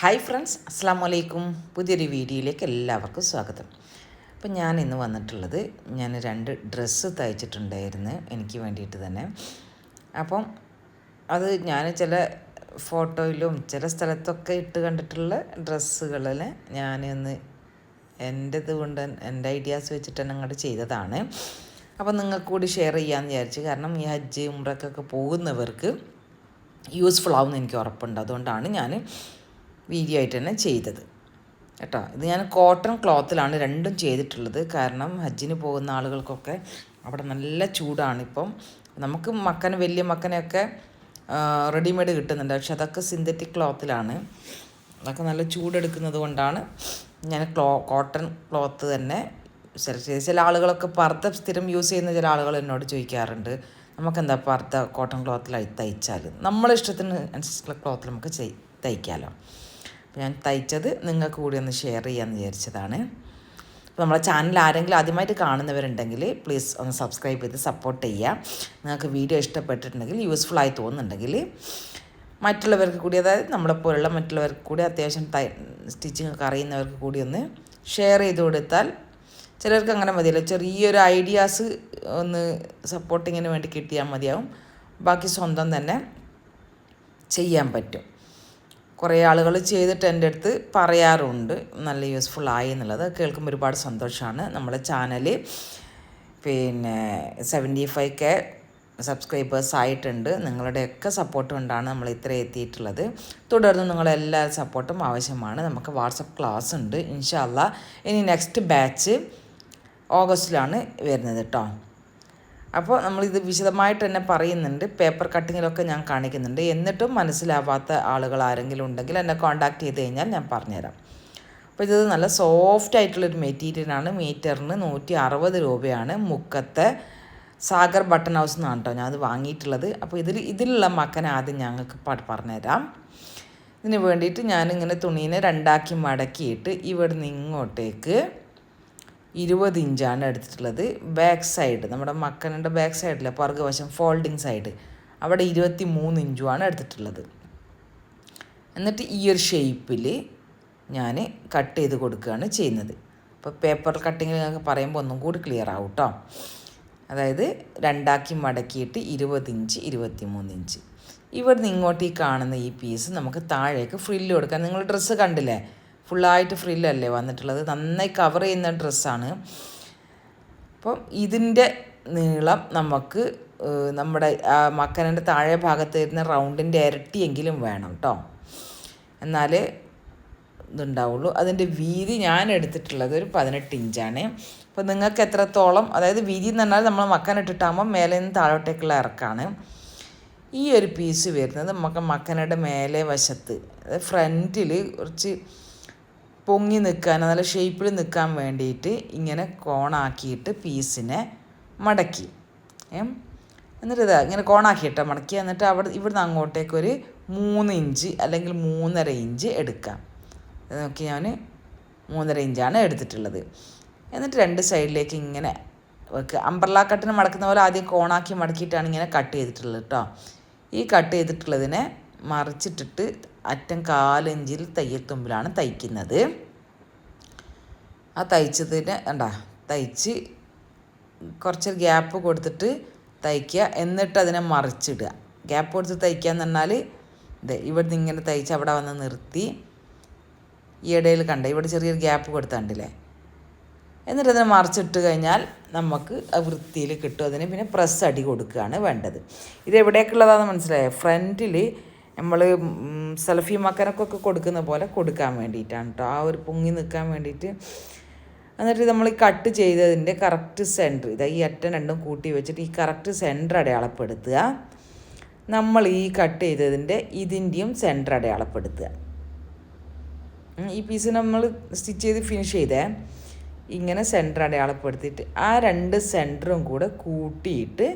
Hi friends, അസ്സാം വലൈക്കും. പുതിയൊരു വീഡിയോയിലേക്ക് എല്ലാവർക്കും സ്വാഗതം. അപ്പം ഞാൻ ഇന്ന് വന്നിട്ടുള്ളത്, ഞാൻ 2 ഡ്രസ്സ് തയ്ച്ചിട്ടുണ്ടായിരുന്നു എനിക്ക് വേണ്ടിയിട്ട് തന്നെ. അപ്പം അത് ഞാൻ ചില ഫോട്ടോയിലും ചില സ്ഥലത്തൊക്കെ ഇട്ട് കണ്ടിട്ടുള്ള ഡ്രസ്സുകളിൽ ഞാനൊന്ന് എൻ്റെത് കൊണ്ട് എൻ്റെ ഐഡിയാസ് വെച്ചിട്ട് തന്നെ അങ്ങോട്ട് ചെയ്തതാണ്. അപ്പം നിങ്ങൾക്ക് കൂടി ഷെയർ ചെയ്യാമെന്ന് വിചാരിച്ചു. കാരണം ഈ ഹജ്ജ് ഉംറക്കൊക്കെ പോകുന്നവർക്ക് യൂസ്ഫുൾ ആവുമെന്ന് എനിക്ക് ഉറപ്പുണ്ട്. അതുകൊണ്ടാണ് ഞാൻ വീഡിയോ ആയിട്ട് തന്നെ ചെയ്തത് കേട്ടോ. ഇത് ഞാൻ കോട്ടൺ ക്ലോത്തിലാണ് രണ്ടും ചെയ്തിട്ടുള്ളത്. കാരണം ഹജ്ജിന് പോകുന്ന ആളുകൾക്കൊക്കെ അവിടെ നല്ല ചൂടാണ്. ഇപ്പം നമുക്ക് വലിയ മക്കനെയൊക്കെ റെഡിമെയ്ഡ് കിട്ടുന്നുണ്ട്, പക്ഷെ അതൊക്കെ സിന്തറ്റിക് ക്ലോത്തിലാണ്. അതൊക്കെ നല്ല ചൂടെടുക്കുന്നത് കൊണ്ടാണ് ഞാൻ കോട്ടൺ ക്ലോത്ത് തന്നെ സെലക്ട് ചെയ്ത്. ചില ആളുകളൊക്കെ പർദ്ദ സ്ഥിരം യൂസ് ചെയ്യുന്ന ചില ആളുകൾ എന്നോട് ചോദിക്കാറുണ്ട്, നമുക്കെന്താ പർദ്ദ കോട്ടൺ ക്ലോത്തിലായി തയ്ച്ചാൽ നമ്മളെ ഇഷ്ടത്തിന് അനുസരിച്ചുള്ള ക്ലോത്തിൽ നമുക്ക് തയ്ക്കാമല്ലോ. ഞാൻ തയ്ച്ചത് നിങ്ങൾക്ക് കൂടി ഒന്ന് ഷെയർ ചെയ്യാമെന്ന് വിചാരിച്ചതാണ്. അപ്പോൾ നമ്മളെ ചാനൽ ആരെങ്കിലും ആദ്യമായിട്ട് കാണുന്നവരുണ്ടെങ്കിൽ പ്ലീസ് ഒന്ന് സബ്സ്ക്രൈബ് ചെയ്ത് സപ്പോർട്ട് ചെയ്യുക. നിങ്ങൾക്ക് വീഡിയോ ഇഷ്ടപ്പെട്ടിട്ടുണ്ടെങ്കിൽ, യൂസ്ഫുള്ളായി തോന്നുന്നുണ്ടെങ്കിൽ മറ്റുള്ളവർക്ക് കൂടി, അതായത് നമ്മളെപ്പോലുള്ള മറ്റുള്ളവർക്ക് കൂടി, അത്യാവശ്യം സ്റ്റിച്ചിങ് ഒക്കെ അറിയുന്നവർക്ക് കൂടി ഒന്ന് ഷെയർ ചെയ്ത് കൊടുത്താൽ, ചിലർക്ക് അങ്ങനെ മതിയല്ലോ, ചെറിയൊരു ഐഡിയാസ് ഒന്ന് സപ്പോർട്ടിങ്ങിന് വേണ്ടി കിട്ടിയാൽ മതിയാവും. ബാക്കി സ്വന്തം തന്നെ ചെയ്യാൻ പറ്റും. കുറേ ആളുകൾ ചെയ്തിട്ട് എൻ്റെ അടുത്ത് പറയാറുണ്ട് നല്ല യൂസ്ഫുൾ ആയി എന്നുള്ളത്. കേൾക്കുമ്പോൾ ഒരുപാട് സന്തോഷമാണ്. നമ്മുടെ ചാനൽ 75K സബ്സ്ക്രൈബേഴ്സ് ആയിട്ടുണ്ട്. നിങ്ങളുടെയൊക്കെ സപ്പോർട്ട് കൊണ്ടാണ് നമ്മൾ ഇത്ര എത്തിയിട്ടുള്ളത്. തുടർന്ന് നിങ്ങളെല്ലാ സപ്പോർട്ടും ആവശ്യമാണ്. നമുക്ക് വാട്സപ്പ് ക്ലാസ് ഉണ്ട് ഇൻഷാ അല്ലാഹ്. ഇനി നെക്സ്റ്റ് ബാച്ച് ഓഗസ്റ്റിലാണ് വരുന്നത് കേട്ടോ. അപ്പോൾ നമ്മളിത് വിശദമായിട്ട് തന്നെ പറയുന്നുണ്ട്, പേപ്പർ കട്ടിങ്ങിലൊക്കെ ഞാൻ കാണിക്കുന്നുണ്ട്. എന്നിട്ടും മനസ്സിലാവാത്ത ആളുകൾ ആരെങ്കിലും ഉണ്ടെങ്കിൽ എന്നെ കോൺടാക്റ്റ് ചെയ്ത് കഴിഞ്ഞാൽ ഞാൻ പറഞ്ഞുതരാം. അപ്പോൾ ഇത് നല്ല സോഫ്റ്റ് ആയിട്ടുള്ളൊരു മെറ്റീരിയലാണ്. മീറ്ററിന് 160 രൂപയാണ്. മുക്കത്തെ സാഗർ ബട്ടൺ ഹൗസ് എന്നാണ് കേട്ടോ ഞാൻ അത് വാങ്ങിയിട്ടുള്ളത്. അപ്പോൾ ഇതിലുള്ള മക്കനെ ആദ്യം ഞങ്ങൾക്ക് പറഞ്ഞുതരാം. ഇതിന് വേണ്ടിയിട്ട് ഞാനിങ്ങനെ തുണീനെ 2ആക്കി മടക്കിയിട്ട് ഇവിടുന്ന് ഇങ്ങോട്ടേക്ക് 20 ഇഞ്ചാണ് എടുത്തിട്ടുള്ളത്. ബാക്ക് സൈഡ്, നമ്മുടെ മക്കനുടെ ബാക്ക് സൈഡിലെ പുറകുവശം ഫോൾഡിങ് സൈഡ്, അവിടെ 23 ഇഞ്ചുമാണ് എടുത്തിട്ടുള്ളത്. എന്നിട്ട് ഈ ഒരു ഷേപ്പിൽ ഞാൻ കട്ട് ചെയ്ത് കൊടുക്കുകയാണ് ചെയ്യുന്നത്. അപ്പോൾ പേപ്പർ കട്ടിങ്ങിൽ ഞങ്ങൾക്ക് പറയുമ്പോൾ ഒന്നും കൂടി ക്ലിയർ ആവും കേട്ടോ. അതായത് 2ആക്കി മടക്കിയിട്ട് 20 ഇഞ്ച് 23 ഇഞ്ച്. ഇവിടുന്ന് ഇങ്ങോട്ട് ഈ കാണുന്ന ഈ പീസ് നമുക്ക് താഴേക്ക് ഫ്രില്ല് കൊടുക്കാം. നിങ്ങൾ ഡ്രസ്സ് കണ്ടില്ലേ, ഫുള്ളായിട്ട് ഫ്രില്ലല്ലേ വന്നിട്ടുള്ളത്, നന്നായി കവർ ചെയ്യുന്ന ഡ്രസ്സാണ്. അപ്പം ഇതിൻ്റെ നീളം നമുക്ക് നമ്മുടെ മക്കനൻ്റെ താഴെ ഭാഗത്ത് വരുന്ന റൗണ്ടിൻ്റെ ഇരട്ടിയെങ്കിലും വേണം കേട്ടോ, എന്നാലേ ഇതുണ്ടാവുള്ളൂ. അതിൻ്റെ വീതി ഞാൻ എടുത്തിട്ടുള്ളത് ഒരു 18 ഇഞ്ചാണ്. അപ്പോൾ നിങ്ങൾക്ക് എത്രത്തോളം, അതായത് വീതി എന്ന് പറഞ്ഞാൽ നമ്മൾ മക്കനിട്ടിട്ടാകുമ്പോൾ മേലെ നിന്ന് താഴോട്ടേക്കുള്ള ഇറക്കാണ്. ഈ ഒരു പീസ് വരുന്നത് നമുക്ക് മക്കനയുടെ മേലെ വശത്ത്, അതായത് ഫ്രണ്ടിൽ കുറച്ച് പൊങ്ങി നിൽക്കാൻ, നല്ല ഷേപ്പിൽ നിൽക്കാൻ വേണ്ടിയിട്ട് ഇങ്ങനെ കോണാക്കിയിട്ട് പീസിനെ മടക്കി, എന്നിട്ട് ഇങ്ങനെ കോണാക്കിയിട്ടോ മടക്കി. എന്നിട്ട് ഇവിടുന്ന് അങ്ങോട്ടേക്ക് ഒരു 3 ഇഞ്ച് അല്ലെങ്കിൽ 3.5 ഇഞ്ച് എടുക്കാം. നോക്കി ഞാൻ 3.5 ഇഞ്ചാണ് എടുത്തിട്ടുള്ളത്. എന്നിട്ട് 2 സൈഡിലേക്ക് ഇങ്ങനെ വെക്കുക. അംബ്രല്ല കട്ടിന് മടക്കുന്ന പോലെ ആദ്യം കോണാക്കി മടക്കിയിട്ടാണ് ഇങ്ങനെ കട്ട് ചെയ്തിട്ടുള്ളത് കേട്ടോ. ഈ കട്ട് ചെയ്തിട്ടുള്ളതിനെ മറിച്ചിട്ടിട്ട് അറ്റം 1/4 ഇഞ്ചിൽ തയ്യൽത്തുമ്പിലാണ് തയ്ക്കുന്നത്. ആ തയ്ച്ചതിന് തയ്ച്ച് കുറച്ച് ഗ്യാപ്പ് കൊടുത്തിട്ട് തയ്ക്കുക. എന്നിട്ട് അതിനെ മറിച്ചിടുക. ഗ്യാപ്പ് കൊടുത്ത് തയ്ക്കുക എന്ന് പറഞ്ഞാൽ ഇവിടുന്ന് ഇങ്ങനെ തയ്ച്ച് അവിടെ വന്ന് നിർത്തി ഈ ഇടയിൽ ഇവിടെ ചെറിയൊരു ഗ്യാപ്പ് കൊടുത്താണ്ടില്ലേ. എന്നിട്ട് അതിനെ മറിച്ചിട്ട് കഴിഞ്ഞാൽ നമുക്ക് വൃത്തിയിൽ കിട്ടും. അതിന് പിന്നെ പ്രസ് അടി കൊടുക്കുകയാണ് വേണ്ടത്. ഇത് എവിടേക്കുള്ളതാണെന്ന് മനസ്സിലായോ? ഫ്രണ്ടിൽ നമ്മൾ സെൽഫി മക്കനൊക്കെ കൊടുക്കുന്ന പോലെ കൊടുക്കാൻ വേണ്ടിയിട്ടാണ് കേട്ടോ, ആ ഒരു പൊങ്ങി നിൽക്കാൻ വേണ്ടിയിട്ട്. എന്നിട്ട് നമ്മൾ ഈ കട്ട് ചെയ്തതിൻ്റെ കറക്റ്റ് സെൻറ്റർ, ഈ അറ്റം രണ്ടും കൂട്ടി വെച്ചിട്ട് ഈ കറക്റ്റ് സെൻറ്റർ അടയാളപ്പെടുത്തുക. നമ്മൾ ഈ കട്ട് ചെയ്തതിൻ്റെ ഇതിൻ്റെയും സെൻറ്റർ അടയാളപ്പെടുത്തുക. ഈ പീസ് നമ്മൾ സ്റ്റിച്ച് ചെയ്ത് ഫിനിഷ് ചെയ്തേ, ഇങ്ങനെ സെൻറ്റർ അടയാളപ്പെടുത്തിയിട്ട് ആ 2 സെൻറ്ററും കൂടെ കൂട്ടിയിട്ട്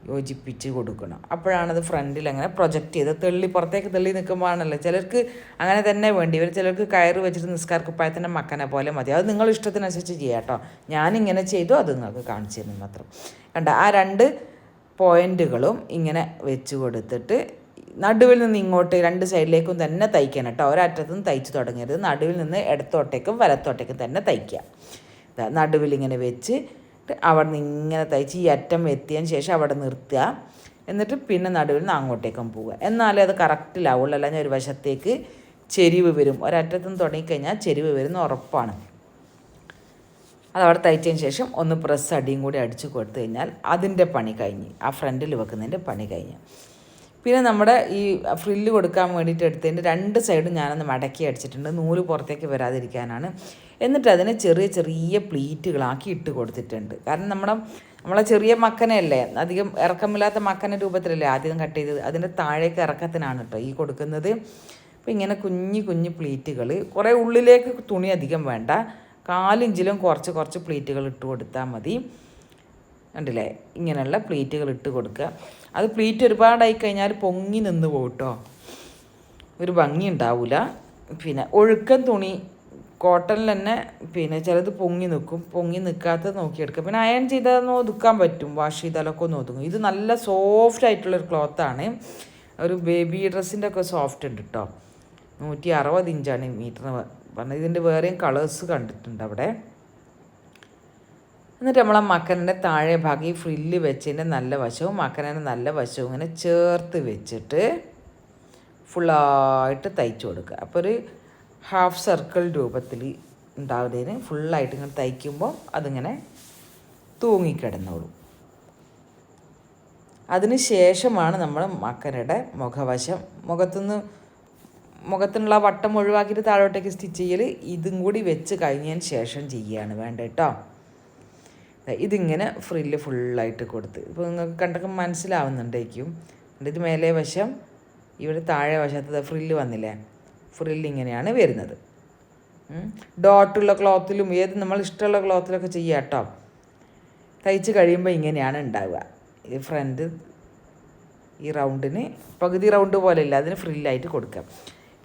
യോജിപ്പിച്ച് കൊടുക്കണം. അപ്പോഴാണത് ഫ്രണ്ടിൽ അങ്ങനെ പ്രൊജക്റ്റ് ചെയ്ത് പുറത്തേക്ക് തെള്ളി നിൽക്കുമ്പോഴാണല്ലോ. ചിലർക്ക് അങ്ങനെ തന്നെ വേണ്ടി വരും. ചിലർക്ക് കയറ് വെച്ചിട്ട് നിസ്കാര കുപ്പായത്തിൻ്റെ മക്കനെ പോലെ മതി. അത് നിങ്ങൾ ഇഷ്ടത്തിനനുസരിച്ച് ചെയ്യാം കേട്ടോ. ഞാനിങ്ങനെ ചെയ്തു, അത് നിങ്ങൾക്ക് കാണിച്ചു തരുന്നു മാത്രം. കണ്ട ആ 2 പോയിൻറ്റുകളും ഇങ്ങനെ വെച്ച് കൊടുത്തിട്ട് നടുവിൽ നിന്ന് ഇങ്ങോട്ട് 2 സൈഡിലേക്കും തന്നെ തയ്ക്കണം കേട്ടോ. ഒരറ്റത്തു നിന്ന് തയ്ച്ച് തുടങ്ങരുത്. നടുവിൽ നിന്ന് ഇടത്തോട്ടേക്കും വലത്തോട്ടേക്കും തന്നെ തയ്ക്കുക. നടുവിൽ ഇങ്ങനെ വെച്ച് അവിടെ നിന്ന് ഇങ്ങനെ തയ്ച്ച് ഈ അറ്റം എത്തിയതിന് ശേഷം അവിടെ നിർത്തുക. എന്നിട്ട് പിന്നെ നടുവിൽ നിന്ന് അങ്ങോട്ടേക്കും പോവുക. എന്നാലേ അത് കറക്റ്റിലാവുള്ളൂ. അല്ലെങ്കിൽ ഒരു വശത്തേക്ക് ചെരിവ് വരും. ഒരറ്റത്തു നിന്ന് തുടങ്ങിക്കഴിഞ്ഞാൽ ചെരിവ് വരുന്ന ഉറപ്പാണ്. അതവിടെ തയ്ച്ചതിന് ശേഷം ഒന്ന് പ്രസ് അടിയും കൂടി അടിച്ച് കൊടുത്തു കഴിഞ്ഞാൽ അതിൻ്റെ പണി കഴിഞ്ഞ്, ആ ഫ്രണ്ടിൽ വെക്കുന്നതിൻ്റെ പണി കഴിഞ്ഞ്. പിന്നെ നമ്മുടെ ഈ ഫ്രില്ല് കൊടുക്കാൻ വേണ്ടിയിട്ട് എടുത്തതിൻ്റെ 2 സൈഡും ഞാനൊന്ന് മടക്കി അടിച്ചിട്ടുണ്ട്, നൂല് പുറത്തേക്ക് വരാതിരിക്കാനാണ്. എന്നിട്ട് അതിനെ ചെറിയ ചെറിയ പ്ലീറ്റുകളാക്കി ഇട്ട് കൊടുത്തിട്ടുണ്ട്. കാരണം നമ്മളെ ചെറിയ മക്കനല്ലേ, അധികം ഇറക്കമില്ലാത്ത മക്കന രൂപത്തിലല്ലേ ആദ്യം കട്ട് ചെയ്തത്, അതിൻ്റെ താഴേക്ക് ഇറക്കത്തിനാണ് കേട്ടോ ഈ കൊടുക്കുന്നത്. അപ്പോൾ ഇങ്ങനെ കുഞ്ഞു കുഞ്ഞു പ്ലീറ്റുകൾ, കുറേ ഉള്ളിലേക്ക് തുണി അധികം വേണ്ട, 4 ഇഞ്ചിലും കുറച്ച് പ്ലീറ്റുകൾ ഇട്ട് കൊടുത്താൽ മതി. കണ്ടില്ലേ, ഇങ്ങനെയുള്ള പ്ലീറ്റുകൾ ഇട്ട് കൊടുക്കുക. അത് പ്ലീറ്റ് ഒരുപാടായി കഴിഞ്ഞാൽ പൊങ്ങി നിന്ന് പോകട്ടോ, ഒരു ഭംഗി ഉണ്ടാവില്ല. പിന്നെ ഒഴുക്കൻ തുണി കോട്ടണിൽ തന്നെ പിന്നെ ചിലത് പൊങ്ങി നിൽക്കും, പൊങ്ങി നിൽക്കാത്തത് നോക്കിയെടുക്കുക. പിന്നെ അയൺ ചെയ്താൽ ഒതുക്കാൻ പറ്റും, വാഷ് ചെയ്താലൊക്കെ ഒന്ന് ഒതുങ്ങും. ഇത് നല്ല സോഫ്റ്റ് ആയിട്ടുള്ളൊരു ക്ലോത്താണ്, ഒരു ബേബി ഡ്രസ്സിൻ്റെ ഒക്കെ സോഫ്റ്റ് ഉണ്ട് കേട്ടോ. 160 ഇഞ്ചാണ് മീറ്ററിന് പറഞ്ഞത്. ഇതിൻ്റെ വേറെയും കളേഴ്സ് കണ്ടിട്ടുണ്ട് അവിടെ. എന്നിട്ട് നമ്മൾ ആ മക്കനൻ്റെ താഴെ ഭാഗം ഈ ഫ്രില്ല് വെച്ചതിൻ്റെ നല്ല വശവും മക്കനൻ്റെ നല്ല വശവും ഇങ്ങനെ ചേർത്ത് വെച്ചിട്ട് ഫുള്ളായിട്ട് തയ്ച്ചു കൊടുക്കുക. അപ്പോൾ ഒരു ഹാഫ് സർക്കിൾ രൂപത്തിൽ ഉണ്ടാവുന്നതിന് ഫുള്ളായിട്ട് ഇങ്ങനെ തയ്ക്കുമ്പോൾ അതിങ്ങനെ തൂങ്ങിക്കിടന്നോളും. അതിന് ശേഷമാണ് നമ്മൾ മക്കനയുടെ മുഖവശം, മുഖത്തിനുള്ള വട്ടം ഒഴിവാക്കിയിട്ട് താഴോട്ടേക്ക് സ്റ്റിച്ച് ചെയ്യൽ ഇതും കൂടി വെച്ച് കഴിഞ്ഞതിന് ശേഷം ചെയ്യുകയാണ് വേണ്ടത് കേട്ടോ. ഇതിങ്ങനെ ഫ്രില്ല് ഫുള്ളായിട്ട് കൊടുത്ത്, ഇപ്പോൾ നിങ്ങൾക്ക് കണ്ടൊക്കെ മനസ്സിലാവുന്നുണ്ടായിരിക്കും. ഇത് മേലെ വശം, ഇവിടെ താഴെ വശത്ത് ഫ്രില്ല് വന്നില്ലേ, ഫ്രില്ല് ഇങ്ങനെയാണ് വരുന്നത്. ഡോട്ടുള്ള ക്ലോത്തിലും ഏത് നമ്മൾ ഇഷ്ടമുള്ള ക്ലോത്തിലൊക്കെ ചെയ്യാം കേട്ടോ. തയ്ച്ച് കഴിയുമ്പോൾ ഇങ്ങനെയാണ് ഉണ്ടാവുക. ഈ ഫ്രണ്ട് ഈ റൗണ്ടിന് പകുതി റൗണ്ട് പോലെ ഇല്ല, അതിന് ഫ്രില്ലായിട്ട് കൊടുക്കാം.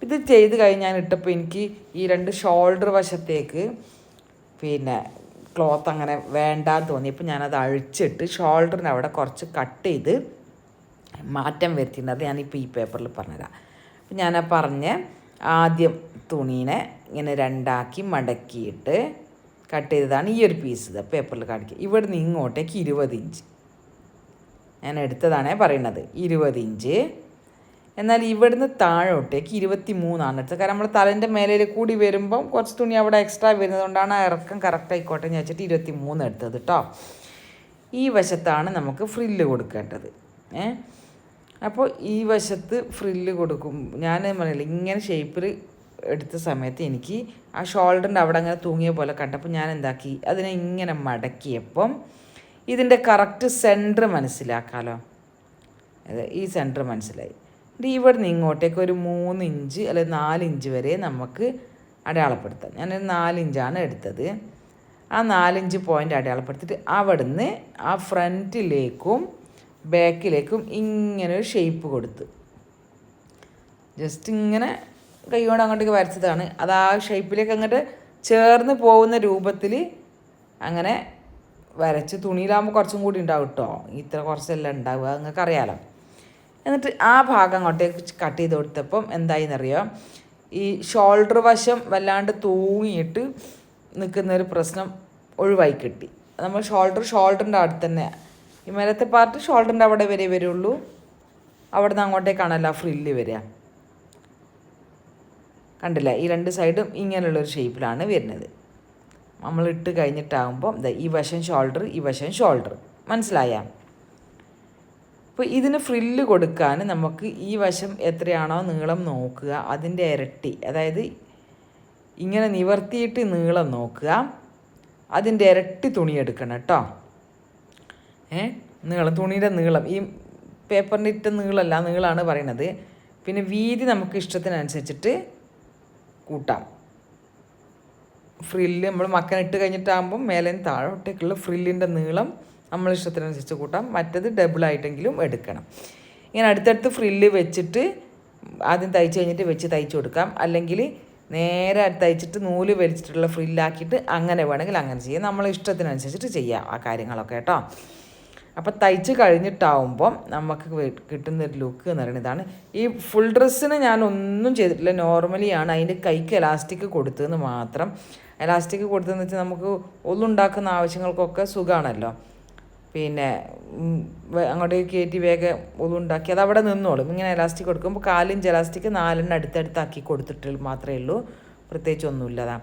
ഇത് ചെയ്ത് കഴിഞ്ഞാൽ ഇട്ടപ്പോൾ എനിക്ക് ഈ 2 ഷോൾഡർ വശത്തേക്ക് പിന്നെ ക്ലോത്ത് അങ്ങനെ വേണ്ടാന്ന് തോന്നിയപ്പോൾ ഞാനത് അഴിച്ചിട്ട് ഷോൾഡറിന് അവിടെ കുറച്ച് കട്ട് ചെയ്ത് മാറ്റം വരുത്തിയിട്ടുണ്ട്. അത് ഞാനിപ്പോൾ ഈ പേപ്പറിൽ പറഞ്ഞുതരാം. അപ്പം ഞാൻ പറഞ്ഞ ആദ്യം തുണീനെ ഇങ്ങനെ 2ആക്കി മടക്കിയിട്ട് കട്ട് ചെയ്തതാണ് ഈ ഒരു പീസ്. ഇത് പേപ്പറിൽ കാണിക്കുക. ഇവിടെ നിന്ന് ഇങ്ങോട്ടേക്ക് 20 ഇഞ്ച് ഞാൻ എടുത്തതാണേ പറയുന്നത്, 20 ഇഞ്ച്. എന്നാൽ ഇവിടുന്ന് താഴോട്ടേക്ക് 23 എടുത്തത്. കാരണം നമ്മൾ തലേൻ്റെ മേലെ കൂടി വരുമ്പം കുറച്ച് തുണി അവിടെ എക്സ്ട്രാ വരുന്നത് കൊണ്ടാണ് ആ ഇറക്കം കറക്റ്റ് ആയിക്കോട്ടെ എന്ന് വെച്ചിട്ട് 23 എടുത്തത് കേട്ടോ. ഈ വശത്താണ് നമുക്ക് ഫ്രില്ല് കൊടുക്കേണ്ടത്. അപ്പോൾ ഈ വശത്ത് ഫ്രില്ല് കൊടുക്കും. ഞാൻ പറയില്ല, ഇങ്ങനെ ഷേപ്പിൽ എടുത്ത സമയത്ത് എനിക്ക് ആ ഷോൾഡറിൻ്റെ അവിടെ അങ്ങനെ തൂങ്ങിയ പോലെ കണ്ടപ്പോൾ ഞാൻ എന്താക്കി, അതിനെ ഇങ്ങനെ മടക്കിയപ്പം ഇതിൻ്റെ കറക്റ്റ് സെൻറ്റർ മനസ്സിലാക്കാമല്ലോ. അതെ, ഈ സെൻറ്റർ മനസ്സിലായി. ഇവിടെ നിന്ന് ഇങ്ങോട്ടേക്ക് ഒരു 3 ഇഞ്ച് അല്ലെങ്കിൽ 4 ഇഞ്ച് വരെ നമുക്ക് അടയാളപ്പെടുത്താം. ഞാനൊരു 4 ഇഞ്ചാണ് എടുത്തത്. ആ 4 ഇഞ്ച് പോയിൻ്റ് അടയാളപ്പെടുത്തിയിട്ട് അവിടുന്ന് ആ ഫ്രണ്ടിലേക്കും ബാക്കിലേക്കും ഇങ്ങനെ ഒരു ഷേപ്പ് കൊടുത്ത് ജസ്റ്റ് ഇങ്ങനെ കൈകൊണ്ട് അങ്ങോട്ടേക്ക് വരച്ചതാണ്. അത് ആ ഷേപ്പിലേക്ക് അങ്ങോട്ട് ചേർന്ന് പോകുന്ന രൂപത്തിൽ അങ്ങനെ വരച്ച്. തുണിയിലാകുമ്പോൾ കുറച്ചും കൂടി ഉണ്ടാവും കേട്ടോ, ഇത്ര കുറച്ചെല്ലാം ഉണ്ടാവുക, നിങ്ങൾക്ക് അറിയാലോ. എന്നിട്ട് ആ ഭാഗം അങ്ങോട്ടേക്ക് കട്ട് ചെയ്ത് കൊടുത്തപ്പം എന്തായിന്നറിയോ, ഈ ഷോൾഡർ വശം വല്ലാണ്ട് തൂങ്ങിയിട്ട് നിൽക്കുന്നൊരു പ്രശ്നം ഒഴിവായി കിട്ടി. നമ്മൾ ഷോൾഡറിൻ്റെ അടുത്ത് തന്നെ, ഈ മേലത്തെ പാർട്ട് ഷോൾഡറിൻ്റെ അവിടെ വരെ വരുള്ളൂ, അവിടെ നിന്ന് അങ്ങോട്ടേക്കാണല്ലോ ഫ്രില്ല് വരിക. കണ്ടില്ല, ഈ 2 സൈഡും ഇങ്ങനെയുള്ളൊരു ഷേപ്പിലാണ് വരുന്നത്. നമ്മൾ ഇട്ട് കഴിഞ്ഞിട്ടാകുമ്പോൾ ഈ വശം ഷോൾഡർ, ഈ വശം ഷോൾഡർ, മനസ്സിലായ? അപ്പോൾ ഇതിന് ഫ്രില്ല് കൊടുക്കാൻ നമുക്ക് ഈ വശം എത്രയാണോ നീളം നോക്കുക, അതിൻ്റെ ഇരട്ടി, അതായത് ഇങ്ങനെ നിവർത്തിയിട്ട് നീളം നോക്കുക, അതിൻ്റെ ഇരട്ടി തുണി എടുക്കണം കേട്ടോ. തുണിയുടെ നീളം, ഈ പേപ്പറിൻ്റെ ഇട്ട നീളമല്ല, നീളമാണ് പറയണത്. പിന്നെ വീതി നമുക്ക് ഇഷ്ടത്തിനനുസരിച്ചിട്ട് കൂട്ടാം. ഫ്രില്ല് നമ്മൾ മക്കനിട്ട് കഴിഞ്ഞിട്ടാകുമ്പം മേലെ താഴോട്ടേക്കുള്ള ഫ്രില്ലിൻ്റെ നീളം നമ്മൾ ഇഷ്ടത്തിനനുസരിച്ച് കൂട്ടാം. മറ്റത് ഡബിളായിട്ടെങ്കിലും എടുക്കണം. ഇങ്ങനെ അടുത്തടുത്ത് ഫ്രില്ല് വെച്ചിട്ട് ആദ്യം തയ്ച്ച് കഴിഞ്ഞിട്ട് വെച്ച് തയ്ച്ച് കൊടുക്കാം. അല്ലെങ്കിൽ നേരെ തയ്ച്ചിട്ട് നൂല് വലിച്ചിട്ടുള്ള ഫ്രില്ലാക്കിയിട്ട് അങ്ങനെ വേണമെങ്കിൽ അങ്ങനെ ചെയ്യാം. നമ്മൾ ഇഷ്ടത്തിനനുസരിച്ചിട്ട് ചെയ്യാം ആ കാര്യങ്ങളൊക്കെ കേട്ടോ. അപ്പോൾ തയ്ച്ച് കഴിഞ്ഞിട്ടാവുമ്പം നമുക്ക് കിട്ടുന്നൊരു ലുക്ക് എന്ന് പറയുന്നത് ഇതാണ്. ഈ ഫുൾ ഡ്രസ്സിന് ഞാൻ ഒന്നും ചെയ്തിട്ടില്ല, നോർമലിയാണ്. അതിൻ്റെ കൈക്ക് എലാസ്റ്റിക് കൊടുത്തതെന്ന് മാത്രം. എലാസ്റ്റിക് കൊടുത്തതെന്ന് വെച്ചാൽ നമുക്ക് ഒന്നുണ്ടാക്കുന്ന ആവശ്യങ്ങൾക്കൊക്കെ സുഖമാണല്ലോ. പിന്നെ അങ്ങോട്ട് കയറ്റി വേഗം ഒന്നുണ്ടാക്കി അത് അവിടെ നിന്നോളും. ഇങ്ങനെ എലാസ്റ്റിക് കൊടുക്കുമ്പോൾ 4 ഇഞ്ച് എലാസ്റ്റിക് 4 അടുത്തടുത്താക്കി കൊടുത്തിട്ട് മാത്രമേ ഉള്ളൂ, പ്രത്യേകിച്ചൊന്നുമില്ലതാ.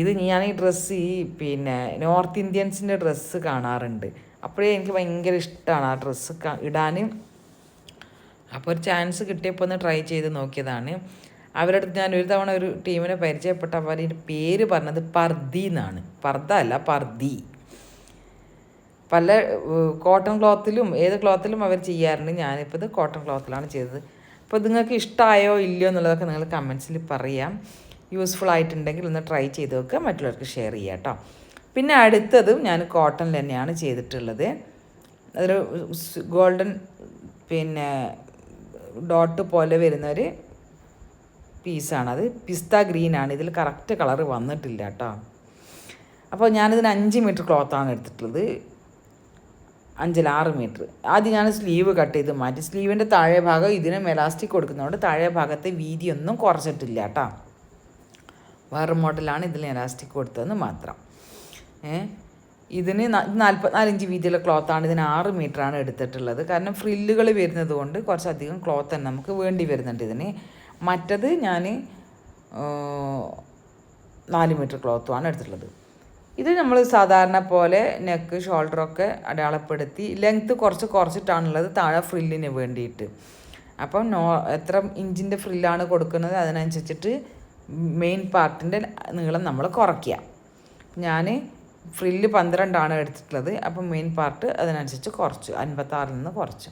ഇത് ഞാൻ ഈ ഡ്രസ്സ് പിന്നെ നോർത്ത് ഇന്ത്യൻസിൻ്റെ ഡ്രസ്സ് കാണാറുണ്ട്, അപ്പോഴേ എനിക്ക് ഭയങ്കര ഇഷ്ടമാണ് ആ ഡ്രസ്സ് ഇടാൻ. അപ്പോൾ ഒരു ചാൻസ് കിട്ടിയപ്പോൾ ഒന്ന് ട്രൈ ചെയ്ത് നോക്കിയതാണ്. അവരുടെ അടുത്ത് ഞാൻ ഒരു തവണ ഒരു ടീമിനെ പരിചയപ്പെട്ട അവരുടെ പേര് പറഞ്ഞത് പർദി എന്നാണ്. പർദ്ദ അല്ല, പർദി. പല കോട്ടൺ ക്ലോത്തിലും ഏത് ക്ലോത്തിലും അവർ ചെയ്യാറുണ്ട്. ഞാനിപ്പോൾ ഇത് കോട്ടൺ ക്ലോത്തിലാണ് ചെയ്തത്. അപ്പോൾ നിങ്ങൾക്ക് ഇഷ്ടമായോ ഇല്ലയോ എന്നുള്ളതൊക്കെ നിങ്ങൾ കമൻസിൽ പറയാം. യൂസ്ഫുൾ ആയിട്ടുണ്ടെങ്കിൽ ഒന്ന് ട്രൈ ചെയ്ത് നോക്കുക, മറ്റുള്ളവർക്ക് ഷെയർ ചെയ്യാം കേട്ടോ. പിന്നെ അടുത്തതും ഞാൻ കോട്ടണിൽ തന്നെയാണ് ചെയ്തിട്ടുള്ളത്. അതൊരു ഗോൾഡൻ പിന്നെ ഡോട്ട് പോലെ വരുന്നൊരു പീസാണത്. പിസ്ത ഗ്രീനാണ്, ഇതിൽ കറക്റ്റ് കളറ് വന്നിട്ടില്ല കേട്ടോ. അപ്പോൾ ഞാനിതിന് 5 മീറ്റർ ക്ലോത്താണ് എടുത്തിട്ടുള്ളത്, 5-6 മീറ്റർ. ആദ്യം ഞാൻ സ്ലീവ് കട്ട് ചെയ്ത് മാറ്റി. സ്ലീവിൻ്റെ താഴെ ഭാഗം ഇതിന് എലാസ്റ്റിക് കൊടുക്കുന്നതുകൊണ്ട് താഴെ ഭാഗത്തെ വീതിയൊന്നും കുറച്ചിട്ടില്ല കേട്ടോ. വേറെ മോഡലാണ് ഇതിൽ എലാസ്റ്റിക് കൊടുത്തതെന്ന് മാത്രം. ഇതിന് 44 ഇഞ്ച് വീതിയുള്ള ക്ലോത്താണ്. ഇതിന് 6 മീറ്ററാണ് എടുത്തിട്ടുള്ളത്. കാരണം ഫ്രില്ലുകൾ വരുന്നത് കൊണ്ട് കുറച്ചധികം ക്ലോത്ത് തന്നെ നമുക്ക് വേണ്ടി വരുന്നുണ്ട് ഇതിന്. മറ്റത് ഞാൻ 4 മീറ്റർ ക്ലോത്തുമാണ് എടുത്തിട്ടുള്ളത്. ഇത് നമ്മൾ സാധാരണ പോലെ നെക്ക് ഷോൾഡറൊക്കെ അടയാളപ്പെടുത്തി ലെങ്ത്ത് കുറച്ചിട്ടാണുള്ളത് താഴെ ഫ്രില്ലിന് വേണ്ടിയിട്ട്. അപ്പം എത്ര ഇഞ്ചിൻ്റെ ഫ്രില്ലാണ് കൊടുക്കുന്നത് അതിനനുസരിച്ചിട്ട് മെയിൻ പാർട്ടിൻ്റെ നീളം നമ്മൾ കുറയ്ക്കുക. ഞാൻ ഫ്രില്ല് 12 എടുത്തിട്ടുള്ളത്, അപ്പം മെയിൻ പാർട്ട് അതിനനുസരിച്ച് കുറച്ചു, 56 നിന്ന് കുറച്ചു.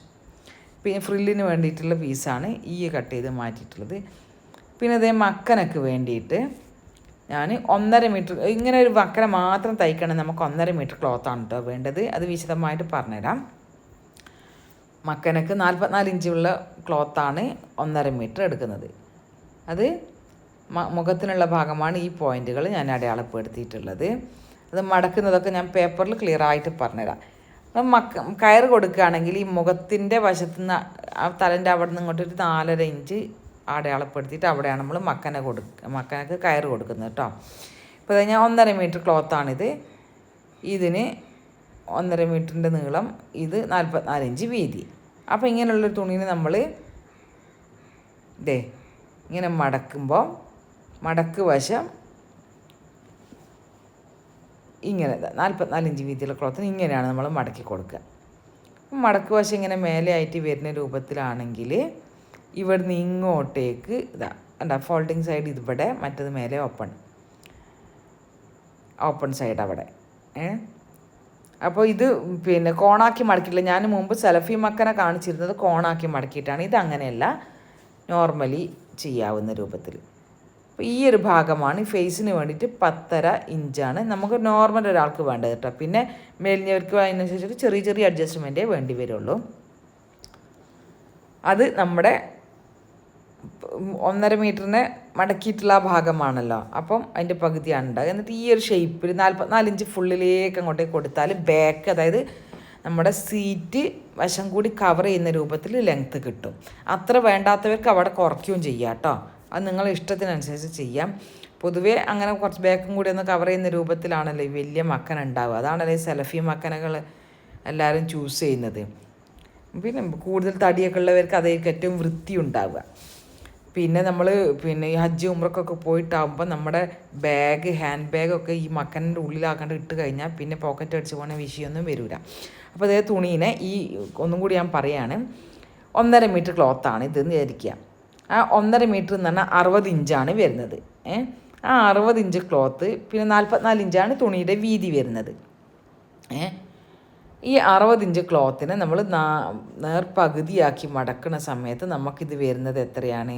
പിന്നെ ഫ്രില്ലിന് വേണ്ടിയിട്ടുള്ള പീസാണ് ഈ കട്ട് ചെയ്ത് മാറ്റിയിട്ടുള്ളത്. പിന്നെ അതേ മക്കനക്ക് വേണ്ടിയിട്ട് ഞാൻ 1.5 മീറ്റർ, ഇങ്ങനെ ഒരു മക്കന മാത്രം തയ്ക്കണം, നമുക്ക് 1.5 മീറ്റർ ക്ലോത്താണ് കേട്ടോ വേണ്ടത്. അത് വിശദമായിട്ട് പറഞ്ഞുതരാം. മക്കനക്ക് 44 ഇഞ്ചുള്ള ക്ലോത്താണ് 1.5 മീറ്റർ എടുക്കുന്നത്. അത് മുഖത്തിനുള്ള ഭാഗമാണ്. ഈ പോയിൻറ്റുകൾ ഞാൻ അടയാളപ്പെടുത്തിയിട്ടുള്ളത്. അത് മടക്കുന്നതൊക്കെ ഞാൻ പേപ്പറിൽ ക്ലിയർ ആയിട്ട് പറഞ്ഞുതരാം. അപ്പം കയറ് കൊടുക്കുകയാണെങ്കിൽ ഈ മുഖത്തിൻ്റെ വശത്തുനിന്ന് ആ തലൻ്റെ അവിടെ നിന്ന് ഇങ്ങോട്ടൊരു 4.5 ഇഞ്ച് അടയാളപ്പെടുത്തിയിട്ട് അവിടെയാണ് നമ്മൾ മക്കനക്ക് കയറ് കൊടുക്കുന്നത് കേട്ടോ. ഇപ്പോൾ ഞാൻ 1.5 മീറ്റർ ക്ലോത്താണിത്. ഇതിന് 1.5 മീറ്ററിൻ്റെ നീളം, ഇത് 44 ഇഞ്ച് വീതി. അപ്പോൾ ഇങ്ങനെയുള്ളൊരു തുണീനെ നമ്മൾ ഇങ്ങനെ മടക്കുമ്പോൾ മടക്ക് വശം ഇങ്ങനെ 44 ഇഞ്ച് വീതിയുള്ള ക്ലോത്തിന് ഇങ്ങനെയാണ് നമ്മൾ മടക്കി കൊടുക്കുക. മടക്ക് വശം ഇങ്ങനെ മേലെ ആയിട്ട് വരുന്ന രൂപത്തിലാണെങ്കിൽ ഇവിടുന്ന് ഇങ്ങോട്ടേക്ക് ഫോൾഡിങ് സൈഡ് ഇതിവിടെ, മറ്റത് മേലെ ഓപ്പൺ സൈഡ് അവിടെ. അപ്പോൾ ഇത് പിന്നെ കോണാക്കി മടക്കിയിട്ടില്ല. ഞാൻ മുമ്പ് സെലഫി മക്കനെ കാണിച്ചിരുന്നത് കോണാക്കി മടക്കിയിട്ടാണ്. ഇതങ്ങനെയല്ല, നോർമലി ചെയ്യാവുന്ന രൂപത്തിൽ. അപ്പോൾ ഈ ഒരു ഭാഗമാണ് ഫേസിന് വേണ്ടിയിട്ട് 10.5 ഇഞ്ചാണ് നമുക്ക് നോർമൽ ഒരാൾക്ക് വേണ്ടത് കേട്ടോ. പിന്നെ മേലിഞ്ഞവർക്ക് അതിനനുസരിച്ചിട്ട് ചെറിയ ചെറിയ അഡ്ജസ്റ്റ്മെൻറ്റേ വേണ്ടി വരുള്ളൂ. അത് നമ്മുടെ 1.5 മീറ്ററിനെ മടക്കിയിട്ടുള്ള ആ ഭാഗമാണല്ലോ, അപ്പം അതിൻ്റെ പകുതിയാണ് ഉണ്ടാകുക. എന്നിട്ട് ഈ ഒരു ഷേപ്പിൽ 44 ഇഞ്ച് ഫുള്ളിലേക്ക് അങ്ങോട്ടേക്ക് കൊടുത്താൽ ബാക്ക്, അതായത് നമ്മുടെ സീറ്റ് വശം കൂടി കവർ ചെയ്യുന്ന രൂപത്തിൽ ലെങ്ത്ത് കിട്ടും. അത്ര വേണ്ടാത്തവർക്ക് അവിടെ കുറയ്ക്കുകയും ചെയ്യാം കേട്ടോ. അത് നിങ്ങളുടെ ഇഷ്ടത്തിനനുസരിച്ച് ചെയ്യാം. പൊതുവേ അങ്ങനെ കുറച്ച് ബാക്കും കൂടി ഒന്ന് കവർ ചെയ്യുന്ന രൂപത്തിലാണല്ലോ ഈ വലിയ മക്കന ഉണ്ടാവുക. അതാണല്ലോ ഈ സെലഫി മക്കനകൾ എല്ലാവരും ചൂസ് ചെയ്യുന്നത്. പിന്നെ കൂടുതൽ തടിയൊക്കെ ഉള്ളവർക്ക് അതായിരിക്കും ഏറ്റവും വൃത്തി ഉണ്ടാവുക. പിന്നെ നമ്മൾ ഈ ഹജ്ജ് ഉംറക്കൊക്കെ പോയിട്ടാകുമ്പോൾ നമ്മുടെ ഹാൻഡ് ബാഗൊക്കെ ഈ മക്കൻ്റെ ഉള്ളിലാക്കാണ്ട് ഇട്ട് കഴിഞ്ഞാൽ പിന്നെ പോക്കറ്റ് അടിച്ച് പോകുന്ന വിഷയമൊന്നും വരില്ല. അപ്പോൾ അതേ തുണീനെ ഒന്നും കൂടി ഞാൻ പറയാണ്, 1.5 മീറ്റർ ക്ലോത്താണ് ഇതെന്ന് വിചാരിക്കുക. ആ 1.5 മീറ്റർ എന്ന് പറഞ്ഞാൽ 60 ഇഞ്ചാണ് വരുന്നത്. ആ 60 ഇഞ്ച് ക്ലോത്ത്, പിന്നെ 44 ഇഞ്ചാണ് തുണിയുടെ വീതി വരുന്നത്. ഈ 60 ഇഞ്ച് ക്ലോത്തിനെ നമ്മൾ നേർപകുതിയാക്കി മടക്കുന്ന സമയത്ത് നമുക്കിത് വരുന്നത് എത്രയാണ്?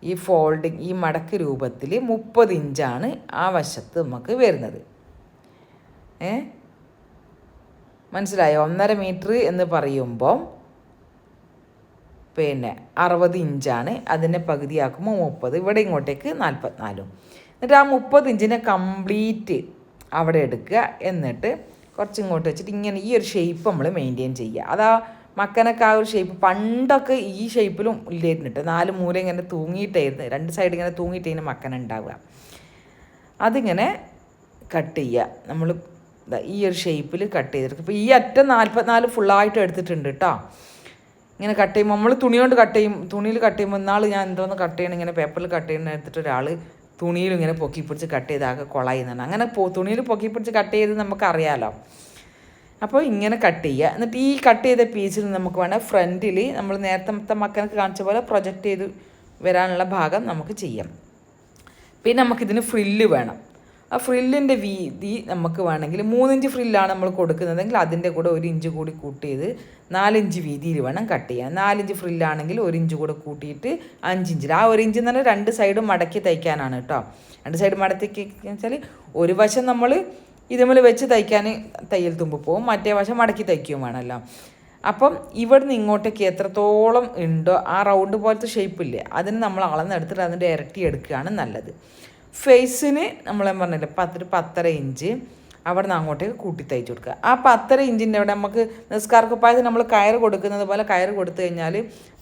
ഈ ഫോൾഡിങ്, ഈ മടക്ക് രൂപത്തിൽ 30 ഇഞ്ചാണ് ആ വശത്ത് നമുക്ക് വരുന്നത്. മനസ്സിലായോ? 1.5 മീറ്റർ എന്ന് പറയുമ്പോൾ പിന്നെ 60 ഇഞ്ചാണ്, അതിനെ പകുതിയാക്കുമ്പോൾ 30, ഇവിടെ ഇങ്ങോട്ടേക്ക് 44. എന്നിട്ട് ആ 30 ഇഞ്ചിനെ കംപ്ലീറ്റ് അവിടെ എടുക്കുക. എന്നിട്ട് കുറച്ചിങ്ങോട്ട് വെച്ചിട്ട് ഇങ്ങനെ ഈ ഒരു ഷേപ്പ് നമ്മൾ മെയിൻറ്റെയിൻ ചെയ്യുക. അതാ മക്കനൊക്കെ ആ ഒരു ഷേപ്പ് പണ്ടൊക്കെ ഈ ഷേപ്പിലും ഇല്ലായിരുന്നിട്ട് 4 മൂല ഇങ്ങനെ തൂങ്ങിയിട്ടായിരുന്നു, 2 സൈഡ് ഇങ്ങനെ തൂങ്ങിയിട്ടായിരുന്നു മക്കന ഉണ്ടാവുക. അതിങ്ങനെ കട്ട് ചെയ്യുക. നമ്മൾ ഈ ഒരു ഷേപ്പിൽ കട്ട് ചെയ്തെടുക്കും. ഇപ്പോൾ ഈ അറ്റം 44 ഫുള്ളായിട്ട് എടുത്തിട്ടുണ്ട് കേട്ടോ. ഇങ്ങനെ കട്ട് ചെയ്യുമ്പോൾ നമ്മൾ തുണി കൊണ്ട് കട്ട് ചെയ്യും. തുണിയിൽ കട്ട് ചെയ്യുമ്പോൾ ഇന്നാൾ ഞാൻ എന്തോന്ന് കട്ട് ചെയ്യണം, ഇങ്ങനെ പേപ്പറിൽ കട്ട് ചെയ്യണം എടുത്തിട്ട് ഒരാൾ തുണിയിൽ ഇങ്ങനെ പൊക്കി പിടിച്ച് കട്ട് ചെയ്താകെ കൊളയുന്നതാണ്. അങ്ങനെ തുണിയിൽ പൊക്കി പിടിച്ച് കട്ട് ചെയ്ത് നമുക്കറിയാമല്ലോ. അപ്പോൾ ഇങ്ങനെ കട്ട് ചെയ്യുക. എന്നിട്ട് ഈ കട്ട് ചെയ്ത പീസിൽ നമുക്ക് വേണം ഫ്രണ്ടിൽ നമ്മൾ നേരത്തെ മക്കൾക്ക് കാണിച്ച പോലെ പ്രൊജക്റ്റ് ചെയ്ത് വരാനുള്ള ഭാഗം നമുക്ക് ചെയ്യാം. പിന്നെ നമുക്കിതിന് ഫ്രില്ല് വേണം. ആ ഫ്രില്ലിൻ്റെ വീതി നമുക്ക് വേണമെങ്കിൽ 3 ഇഞ്ച് ഫ്രില്ലാണ് നമ്മൾ കൊടുക്കുന്നതെങ്കിൽ അതിൻ്റെ കൂടെ 1 ഇഞ്ച് കൂടി കൂട്ടി ചെയ്ത് 4 ഇഞ്ച് വീതിയിൽ വേണം കട്ട് ചെയ്യാൻ. 4 ഇഞ്ച് ഫ്രില്ലാണെങ്കിൽ 1 ഇഞ്ച് കൂടെ കൂട്ടിയിട്ട് 5 ഇഞ്ചിൽ. ആ 1 ഇഞ്ച് എന്ന് പറഞ്ഞാൽ 2 സൈഡും മടക്കി തയ്ക്കാനാണ് കേട്ടോ. 2 സൈഡ് മടക്കി വെച്ചാൽ ഒരു വശം നമ്മൾ ഇതുമേൽ വെച്ച് തയ്ക്കാൻ തയ്യൽ തുമ്പ് പോവും, മറ്റേ വശം മടക്കി തയ്ക്കുകയും വേണമല്ലോ. അപ്പം ഇവിടുന്ന് ഇങ്ങോട്ടേക്ക് എത്രത്തോളം ഉണ്ടോ ആ റൗണ്ട് പോലത്തെ ഷേപ്പില്ലേ അതിന് നമ്മൾ അളന്നെടുത്തിട്ട് അതിൻ്റെ ഇരട്ടി എടുക്കുകയാണ് നല്ലത്. ഫേസിന് നമ്മൾ പറഞ്ഞില്ലേ 10-10.5 ഇഞ്ച് അവിടെ നിന്ന് അങ്ങോട്ടേക്ക് കൂട്ടി തയ്ച്ചു കൊടുക്കുക. ആ 10.5 ഇഞ്ചിൻ്റെ അവിടെ നമുക്ക് നിസ്കാര കുപ്പായത്തിന് നമ്മൾ കയറ് കൊടുക്കുന്നത് പോലെ കയറ് കൊടുത്തു കഴിഞ്ഞാൽ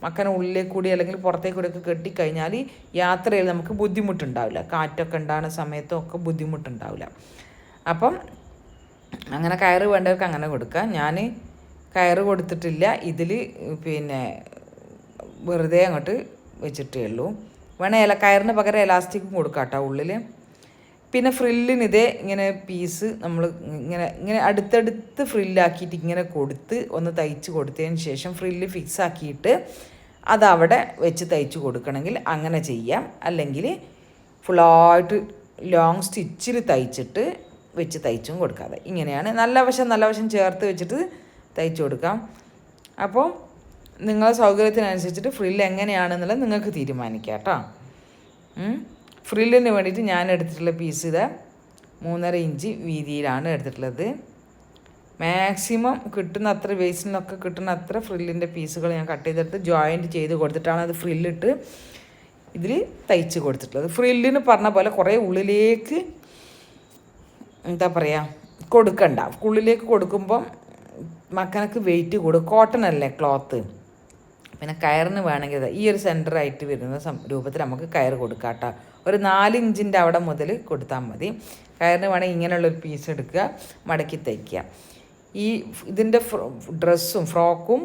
മക്കനെ ഉള്ളിലേക്ക് കൂടി അല്ലെങ്കിൽ പുറത്തേക്ക് കൂടിയൊക്കെ കെട്ടിക്കഴിഞ്ഞാൽ യാത്രയിൽ നമുക്ക് ബുദ്ധിമുട്ടുണ്ടാവില്ല. കാറ്റൊക്കെ ഉണ്ടാകുന്ന സമയത്തും ഒക്കെ ബുദ്ധിമുട്ടുണ്ടാവില്ല. അപ്പം അങ്ങനെ കയറ് വേണ്ടവർക്ക് അങ്ങനെ കൊടുക്കുക. ഞാൻ കയറ് കൊടുത്തിട്ടില്ല, ഇതിൽ പിന്നെ വെറുതെ അങ്ങോട്ട് വെച്ചിട്ടേ ഉള്ളൂ. വേണേൽ കയറിന് പകരം എലാസ്റ്റിക്കും കൊടുക്കാം കേട്ടോ ഉള്ളിൽ. പിന്നെ ഫ്രില്ലിന് ഇതേ ഇങ്ങനെ പീസ് നമ്മൾ ഇങ്ങനെ അടുത്തടുത്ത് ഫ്രില്ലാക്കിയിട്ട് ഇങ്ങനെ കൊടുത്ത് ഒന്ന് തയ്ച്ച് കൊടുത്തതിന് ശേഷം ഫ്രില്ല് ഫിക്സ് ആക്കിയിട്ട് അതവിടെ വെച്ച് തയ്ച്ച് കൊടുക്കണമെങ്കിൽ അങ്ങനെ ചെയ്യാം. അല്ലെങ്കിൽ ഫുള്ളായിട്ട് ലോങ് സ്റ്റിച്ചിൽ തയ്ച്ചിട്ട് വെച്ച് തയ്ച്ചും കൊടുക്കാതെ ഇങ്ങനെയാണ് നല്ല വശം ചേർത്ത് വെച്ചിട്ട് തയ്ച്ചു കൊടുക്കാം. അപ്പോൾ നിങ്ങളെ സൗകര്യത്തിനനുസരിച്ചിട്ട് ഫ്രില്ല് എങ്ങനെയാണെന്നുള്ളത് നിങ്ങൾക്ക് തീരുമാനിക്കാം കേട്ടോ. ഫ്രില്ലിന് വേണ്ടിയിട്ട് ഞാൻ എടുത്തിട്ടുള്ള പീസ് ഇത് 3.5 ഇഞ്ച് വീതിയിലാണ് എടുത്തിട്ടുള്ളത്. മാക്സിമം കിട്ടുന്ന അത്ര വേസ്റ്റിൽ നിന്നൊക്കെ കിട്ടുന്ന അത്ര ഫ്രില്ലിൻ്റെ പീസുകൾ ഞാൻ കട്ട് ചെയ്തെടുത്ത് ജോയിൻറ്റ് ചെയ്ത് കൊടുത്തിട്ടാണ് അത് ഫ്രില്ലിട്ട് ഇതിൽ തയ്ച്ച് കൊടുത്തിട്ടുള്ളത്. ഫ്രില്ലിന് പറഞ്ഞ പോലെ കുറേ ഉള്ളിലേക്ക് എന്താ പറയുക കൊടുക്കണ്ട. ഉള്ളിലേക്ക് കൊടുക്കുമ്പം മക്കനക്ക് വെയിറ്റ് കൂടും. കോട്ടൺ അല്ലേ ക്ലോത്ത്. പിന്നെ കയറിന് വേണമെങ്കിൽ ഈ ഒരു സെൻറ്ററായിട്ട് വരുന്ന രൂപത്തിൽ നമുക്ക് കയറ് കൊടുക്കാം കേട്ടോ. ഒരു 4 ഇഞ്ചിൻ്റെ അവിടെ മുതൽ കൊടുത്താൽ മതി. കയറിന് വേണമെങ്കിൽ ഇങ്ങനെയുള്ളൊരു പീസ് എടുക്കുക, മടക്കി തയ്ക്കുക. ഈ ഇതിൻ്റെ ഡ്രസ്സും ഫ്രോക്കും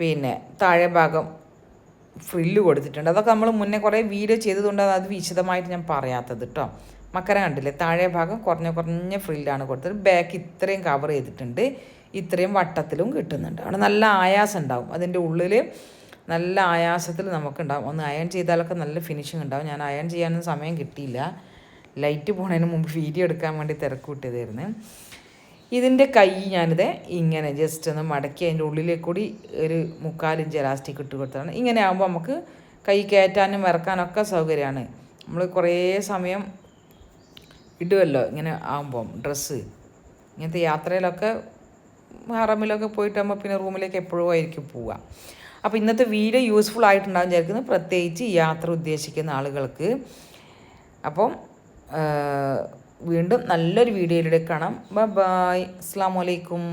പിന്നെ താഴെ ഭാഗം ഫ്രില്ല് കൊടുത്തിട്ടുണ്ട്. അതൊക്കെ നമ്മൾ മുന്നേ കുറേ വീഡിയോ ചെയ്തതുകൊണ്ട് അത് വിശദമായിട്ട് ഞാൻ പറയാത്തത് കേട്ടോ. മക്കര കണ്ടില്ലേ, താഴെ ഭാഗം കുറഞ്ഞ ഫ്രില്ലാണ് കൊടുത്തത്. ബാക്ക് ഇത്രയും കവർ ചെയ്തിട്ടുണ്ട്, ഇത്രയും വട്ടത്തിലും കിട്ടുന്നുണ്ട്. അവിടെ നല്ല ആയാസം ഉണ്ടാവും. അതിൻ്റെ ഉള്ളിൽ നല്ല ആയാസത്തിൽ നമുക്കുണ്ടാവും. ഒന്ന് അയൺ ചെയ്താലൊക്കെ നല്ല ഫിനിഷിങ് ഉണ്ടാവും. ഞാൻ അയൺ ചെയ്യാനൊന്നും സമയം കിട്ടിയില്ല, ലൈറ്റ് പോണതിന് മുമ്പ് വീഡിയോ എടുക്കാൻ വേണ്ടി തിരക്ക് വിട്ടതായിരുന്നു. ഇതിൻ്റെ കൈ ഞാനിത് ഇങ്ങനെ ജസ്റ്റ് ഒന്ന് മടക്കി അതിൻ്റെ ഉള്ളിലേക്ക് കൂടി ഒരു 3/4 ഇഞ്ച് എലാസ്റ്റിക് ഇട്ട് കൊടുത്താണ്. ഇങ്ങനെ ആകുമ്പോൾ നമുക്ക് കൈ കയറ്റാനും ഇറക്കാനൊക്കെ സൗകര്യമാണ്. നമ്മൾ കുറേ സമയം ഇടുമല്ലോ ഇങ്ങനെ ആകുമ്പം ഡ്രസ്സ്. ഇങ്ങനത്തെ യാത്രയിലൊക്കെ ഹറമിലൊക്കെ പോയിട്ടാകുമ്പോൾ പിന്നെ റൂമിലേക്ക് എപ്പോഴും ആയിരിക്കും പോവുക. അപ്പോൾ ഇന്നത്തെ വീഡിയോ യൂസ്ഫുൾ ആയിട്ടുണ്ടാകും വിചാരിക്കുന്നത്, പ്രത്യേകിച്ച് യാത്ര ഉദ്ദേശിക്കുന്ന ആളുകൾക്ക്. അപ്പം വീണ്ടും നല്ലൊരു വീഡിയോയിലൂടെ കാണാം. ബൈ. അസ്സലാമു അലൈക്കും.